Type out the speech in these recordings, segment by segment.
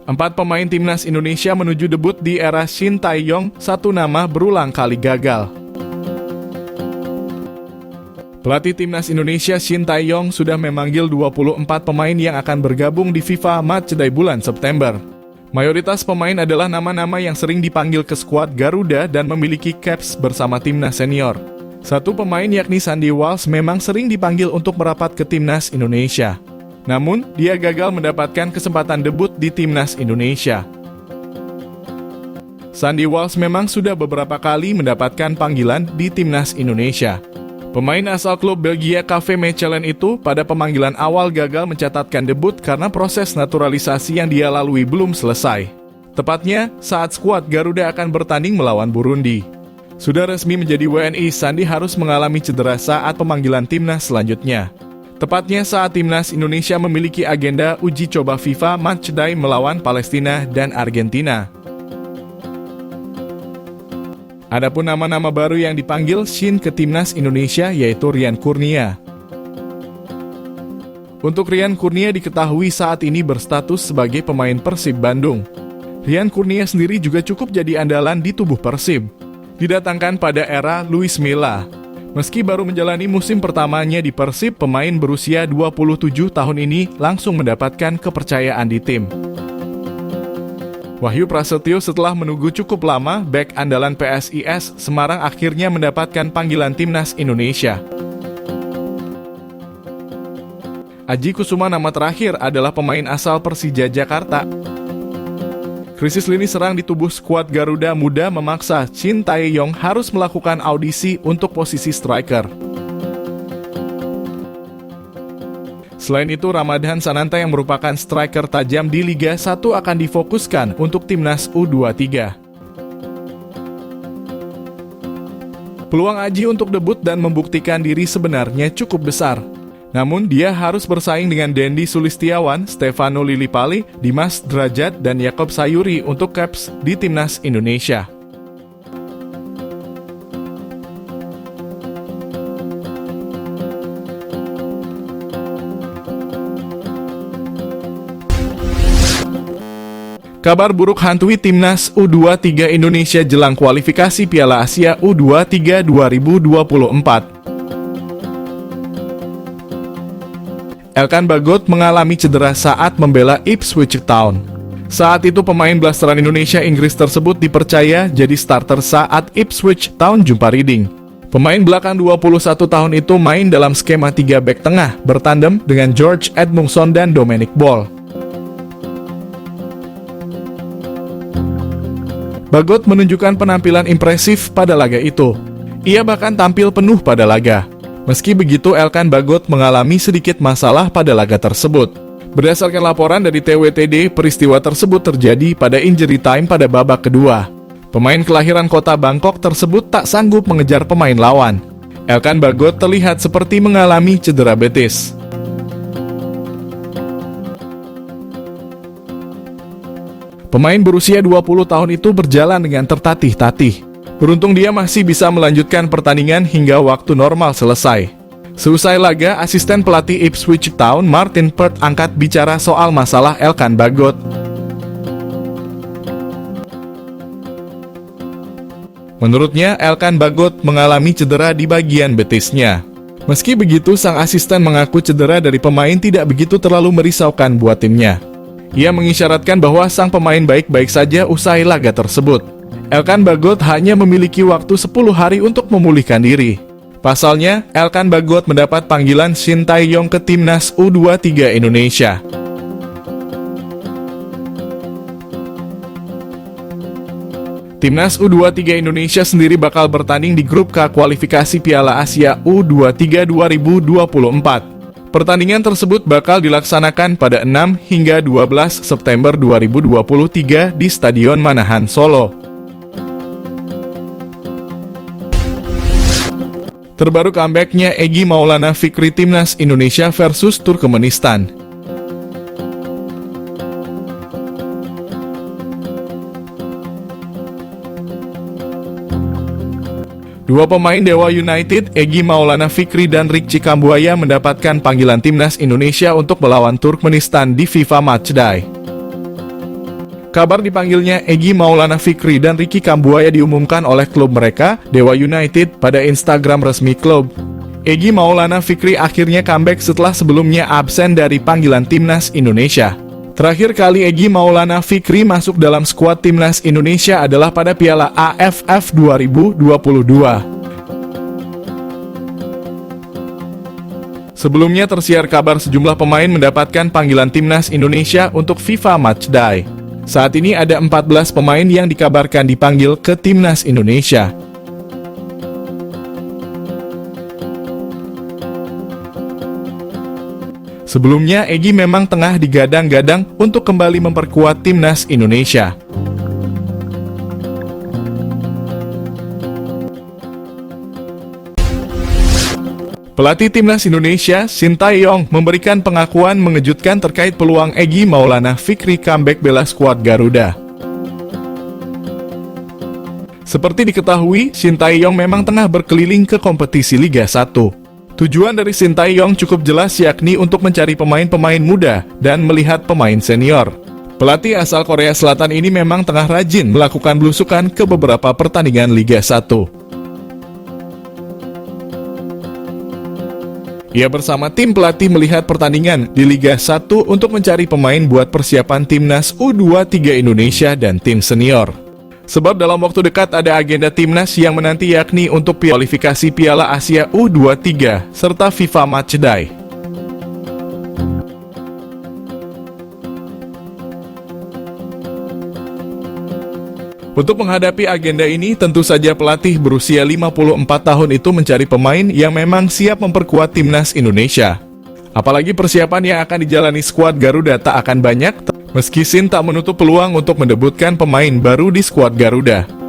4 pemain timnas Indonesia menuju debut di era Shin Tae-yong, satu nama berulang kali gagal. Pelatih timnas Indonesia Shin Tae-yong sudah memanggil 24 pemain yang akan bergabung di FIFA Matchday bulan September. Mayoritas pemain adalah nama-nama yang sering dipanggil ke skuad Garuda dan memiliki caps bersama timnas senior. Satu pemain yakni Sandy Walsh memang sering dipanggil untuk merapat ke timnas Indonesia. Namun, dia gagal mendapatkan kesempatan debut di timnas Indonesia. Sandy Walsh memang sudah beberapa kali mendapatkan panggilan di timnas Indonesia. Pemain asal klub Belgia KV Mechelen itu pada pemanggilan awal gagal mencatatkan debut karena proses naturalisasi yang dia lalui belum selesai. Tepatnya saat skuad Garuda akan bertanding melawan Burundi. Sudah resmi menjadi WNI, Sandy harus mengalami cedera saat pemanggilan timnas selanjutnya. Tepatnya saat timnas Indonesia memiliki agenda uji coba FIFA Matchday melawan Palestina dan Argentina. Adapun nama-nama baru yang dipanggil Shin ke timnas Indonesia yaitu Rian Kurnia. Untuk Rian Kurnia diketahui saat ini berstatus sebagai pemain Persib Bandung. Rian Kurnia sendiri juga cukup jadi andalan di tubuh Persib. Didatangkan pada era Luis Milla. Meski baru menjalani musim pertamanya di Persib, pemain berusia 27 tahun ini langsung mendapatkan kepercayaan di tim. Wahyu Prasetyo setelah menunggu cukup lama, bek andalan PSIS Semarang akhirnya mendapatkan panggilan timnas Indonesia. Aji Kusuma nama terakhir adalah pemain asal Persija Jakarta. Krisis lini serang di tubuh skuad Garuda Muda memaksa Shin Tae-yong harus melakukan audisi untuk posisi striker. Selain itu, Ramadhan Sananta yang merupakan striker tajam di Liga 1 akan difokuskan untuk timnas U23. Peluang Aji untuk debut dan membuktikan diri sebenarnya cukup besar. Namun dia harus bersaing dengan Dendi Sulistiawan, Stefano Lillipali, Dimas Drajat, dan Yakob Sayuri untuk caps di timnas Indonesia. Kabar buruk hantui timnas U23 Indonesia jelang kualifikasi Piala Asia U23 2024. Elkan Bagot mengalami cedera saat membela Ipswich Town. Saat itu pemain blasteran Indonesia Inggris tersebut dipercaya jadi starter saat Ipswich Town jumpa Reading. Pemain belakang 21 tahun itu main dalam skema 3 bek tengah bertandem dengan George Edmundson dan Dominic Ball. Bagot menunjukkan penampilan impresif pada laga itu. Ia bahkan tampil penuh pada laga. Meski begitu, Elkan Bagot mengalami sedikit masalah pada laga tersebut. Berdasarkan laporan dari TWTD, peristiwa tersebut terjadi pada injury time pada babak kedua. Pemain kelahiran kota Bangkok tersebut tak sanggup mengejar pemain lawan. Elkan Bagot terlihat seperti mengalami cedera betis. Pemain berusia 20 tahun itu berjalan dengan tertatih-tatih. Beruntung dia masih bisa melanjutkan pertandingan hingga waktu normal selesai. Seusai laga, asisten pelatih Ipswich Town Martin Peart angkat bicara soal masalah Elkan Bagot. Menurutnya, Elkan Bagot mengalami cedera di bagian betisnya. Meski begitu, sang asisten mengaku cedera dari pemain tidak begitu terlalu merisaukan buat timnya. Ia mengisyaratkan bahwa sang pemain baik-baik saja usai laga tersebut. Elkan Bagot hanya memiliki waktu 10 hari untuk memulihkan diri. Pasalnya, Elkan Bagot mendapat panggilan Shin Tae-yong ke timnas U23 Indonesia. Timnas U23 Indonesia sendiri bakal bertanding di grup K kualifikasi Piala Asia U23 2024. Pertandingan tersebut bakal dilaksanakan pada 6 hingga 12 September 2023 di Stadion Manahan, Solo. Terbaru comeback-nya Egy Maulana Fikri timnas Indonesia versus Turkmenistan. Dua pemain Dewa United, Egy Maulana Fikri dan Ricky Kambuaya mendapatkan panggilan timnas Indonesia untuk melawan Turkmenistan di FIFA Matchday. Kabar dipanggilnya Egy Maulana Fikri dan Ricky Kambuaya diumumkan oleh klub mereka, Dewa United, pada Instagram resmi klub. Egy Maulana Fikri akhirnya comeback setelah sebelumnya absen dari panggilan timnas Indonesia. Terakhir kali Egy Maulana Fikri masuk dalam skuad timnas Indonesia adalah pada Piala AFF 2022. Sebelumnya tersiar kabar sejumlah pemain mendapatkan panggilan timnas Indonesia untuk FIFA Matchday. Saat ini ada 14 pemain yang dikabarkan dipanggil ke timnas Indonesia. Sebelumnya, Egy memang tengah digadang-gadang untuk kembali memperkuat timnas Indonesia. Pelatih timnas Indonesia, Shin Tae-yong, memberikan pengakuan mengejutkan terkait peluang Egy Maulana Fikri comeback bela skuad Garuda. Seperti diketahui, Shin Tae-yong memang tengah berkeliling ke kompetisi Liga 1. Tujuan dari Shin Tae-yong cukup jelas, yakni untuk mencari pemain-pemain muda dan melihat pemain senior. Pelatih asal Korea Selatan ini memang tengah rajin melakukan belusukan ke beberapa pertandingan Liga 1. Ia bersama tim pelatih melihat pertandingan di Liga 1 untuk mencari pemain buat persiapan timnas U23 Indonesia dan tim senior. Sebab dalam waktu dekat ada agenda timnas yang menanti, yakni untuk kualifikasi Piala Asia U23 serta FIFA Matchday. Untuk menghadapi agenda ini, tentu saja pelatih berusia 54 tahun itu mencari pemain yang memang siap memperkuat timnas Indonesia. Apalagi persiapan yang akan dijalani skuad Garuda tak akan banyak, meski Shin tak menutup peluang untuk mendebutkan pemain baru di skuad Garuda.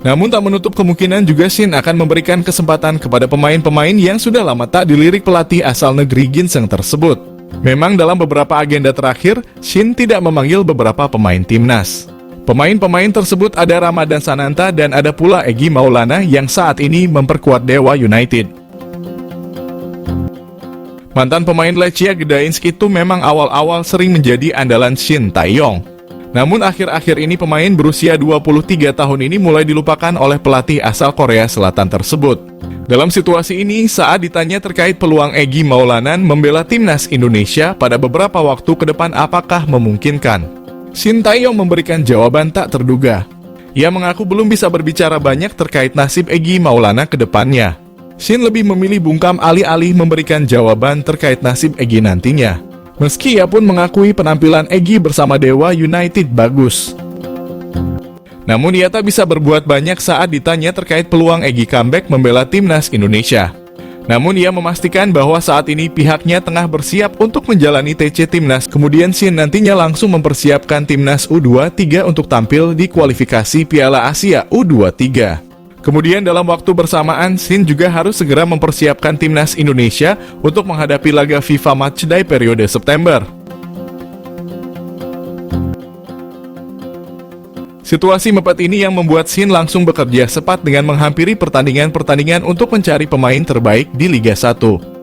Namun tak menutup kemungkinan juga Shin akan memberikan kesempatan kepada pemain-pemain yang sudah lama tak dilirik pelatih asal negeri ginseng tersebut. Memang dalam beberapa agenda terakhir, Shin tidak memanggil beberapa pemain timnas. Pemain-pemain tersebut ada Ramadan Sananta dan ada pula Egy Maulana yang saat ini memperkuat Dewa United. Mantan pemain Lechia Gdańsk itu memang awal-awal sering menjadi andalan Shin Tae-yong. Namun akhir-akhir ini pemain berusia 23 tahun ini mulai dilupakan oleh pelatih asal Korea Selatan tersebut. Dalam situasi ini, saat ditanya terkait peluang Egy Maulana membela timnas Indonesia pada beberapa waktu ke depan apakah memungkinkan, Shin Tae-yong memberikan jawaban tak terduga. Ia mengaku belum bisa berbicara banyak terkait nasib Egy Maulana ke depannya. Shin lebih memilih bungkam alih-alih memberikan jawaban terkait nasib Egy nantinya. Meski ia pun mengakui penampilan Egy bersama Dewa United bagus. Namun ia tak bisa berbuat banyak saat ditanya terkait peluang Egy comeback membela timnas Indonesia. Namun ia memastikan bahwa saat ini pihaknya tengah bersiap untuk menjalani TC Timnas, kemudian Shin nantinya langsung mempersiapkan timnas U23 untuk tampil di kualifikasi Piala Asia U23. Kemudian dalam waktu bersamaan, Shin juga harus segera mempersiapkan timnas Indonesia untuk menghadapi laga FIFA Matchday periode September. Situasi mepet ini yang membuat Shin langsung bekerja cepat dengan menghampiri pertandingan-pertandingan untuk mencari pemain terbaik di Liga 1.